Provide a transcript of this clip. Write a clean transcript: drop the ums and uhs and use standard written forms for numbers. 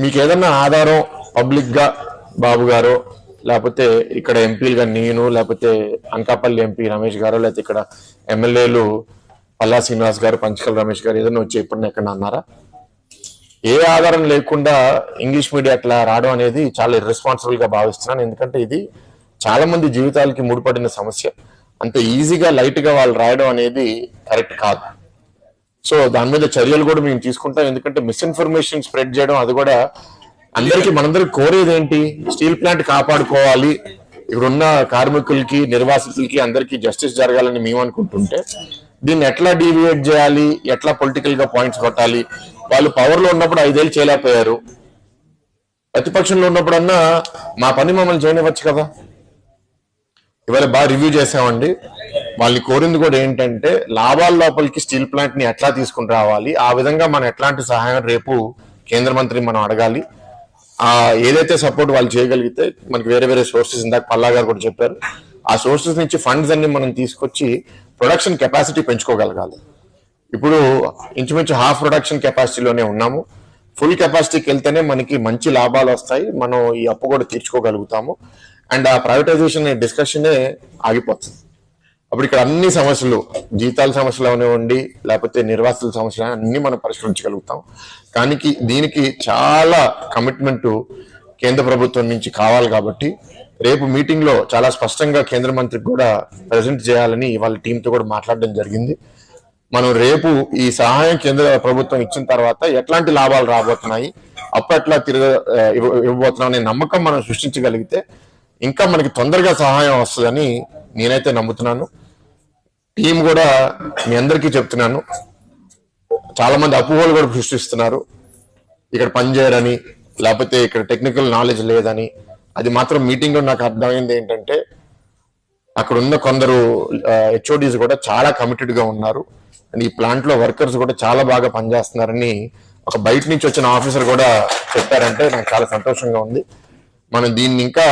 మీకు ఏదన్నా ఆధారం పబ్లిక్ గా బాబు గారు లేకపోతే ఇక్కడ ఎంపీలుగా నేను లేకపోతే అనకాపల్లి ఎంపీ రమేష్ గారు లేకపోతే ఇక్కడ ఎమ్మెల్యేలు పల్లా శ్రీనివాస్ గారు పంచకల్ రమేష్ గారు ఏదైనా వచ్చి ఎప్పుడన్నా ఎక్కడ అన్నారా? ఏ ఆధారం లేకుండా ఇంగ్లీష్ మీడియా అట్లా రావడం అనేది చాలా ఇర్రెస్పాన్సిబుల్ గా భావిస్తున్నాను. ఎందుకంటే ఇది చాలా మంది జీవితాలకి ముడిపడిన సమస్య. అంత ఈజీగా లైట్ గా వాళ్ళు రాయడం అనేది కరెక్ట్ కాదు. సో దాని మీద చర్యలు కూడా మేము తీసుకుంటాం. ఎందుకంటే మిస్ఇన్ఫర్మేషన్ స్ప్రెడ్ చేయడం అది కూడా మనందరికి కోరేది ఏంటి? స్టీల్ ప్లాంట్ కాపాడుకోవాలి, ఇక్కడున్న కార్మికులకి నిర్వాసితులకి అందరికీ జస్టిస్ జరగాలని మేము అనుకుంటుంటే దీన్ని ఎట్లా డీవియేట్ చేయాలి, ఎట్లా పొలిటికల్ గా పాయింట్స్ కొట్టాలి. వాళ్ళు పవర్ లో ఉన్నప్పుడు 5 ఏళ్ళు చేయలేకపోయారు, ప్రతిపక్షంలో ఉన్నప్పుడన్నా మా పని మమ్మల్ని చేయనివ్వచ్చు కదా. ఇవాళ బాగా రివ్యూ చేసామండి. వాళ్ళని కోరింది కూడా ఏంటంటే లాభాల లోపలికి స్టీల్ ప్లాంట్ ని ఎట్లా తీసుకుని రావాలి, ఆ విధంగా మనం ఎట్లాంటి సహాయం రేపు కేంద్ర మంత్రి మనం అడగాలి. ఏదైతే సపోర్ట్ వాళ్ళు చేయగలిగితే మనకి వేరే వేరే సోర్సెస్, ఇందాక పల్లా గారు కూడా చెప్పారు, ఆ సోర్సెస్ నుంచి ఫండ్స్ అన్ని మనం తీసుకొచ్చి ప్రొడక్షన్ కెపాసిటీ పెంచుకోగలగాలి. ఇప్పుడు ఇంచుమించు హాఫ్ ప్రొడక్షన్ కెపాసిటీలోనే ఉన్నాము. ఫుల్ కెపాసిటీకి వెళ్తేనే మనకి మంచి లాభాలు వస్తాయి, మనం ఈ అప్పు కూడా తీర్చుకోగలుగుతాము. అండ్ ఆ ప్రైవేటైజేషన్ డిస్కషనే ఆగిపోతుంది. అప్పుడు ఇక్కడ అన్ని సమస్యలు, జీతాల సమస్యలు అవనివ్వండి లేకపోతే నిర్వాసితుల సమస్యలు అన్ని మనం పరిష్కరించగలుగుతాం. కానీ దీనికి చాలా కమిట్మెంట్ కేంద్ర ప్రభుత్వం నుంచి కావాలి. కాబట్టి రేపు మీటింగ్ లో చాలా స్పష్టంగా కేంద్ర మంత్రికి కూడా ప్రెజెంట్ చేయాలని వాళ్ళ టీంతో కూడా మాట్లాడడం జరిగింది. మనం రేపు ఈ సహాయం కేంద్ర ప్రభుత్వం ఇచ్చిన తర్వాత ఎట్లాంటి లాభాలు రాబోతున్నాయి, అప్పు ఎట్లా ఇవ్వబోతున్నాం అనే నమ్మకం మనం సృష్టించగలిగితే ఇంకా మనకి తొందరగా సహాయం వస్తుందని నేనైతే నమ్ముతున్నాను. టీం కూడా మీ అందరికీ చెప్తున్నాను, చాలా మంది అపోహలు కూడా సృష్టిస్తున్నారు, ఇక్కడ పనిచేయరని లేకపోతే ఇక్కడ టెక్నికల్ నాలెడ్జ్ లేదని. అది మాత్రం మీటింగ్ లో నాకు అర్థమైంది ఏంటంటే అక్కడ ఉన్న కొందరు హెచ్ఓడీస్ కూడా చాలా కమిటెడ్ గా ఉన్నారు. అండ్ ఈ ప్లాంట్ లో వర్కర్స్ కూడా చాలా బాగా పనిచేస్తున్నారని ఒక బయట నుంచి వచ్చిన ఆఫీసర్ కూడా చెప్పారంటే నాకు చాలా సంతోషంగా ఉంది. మనం దీన్ని ఇంకా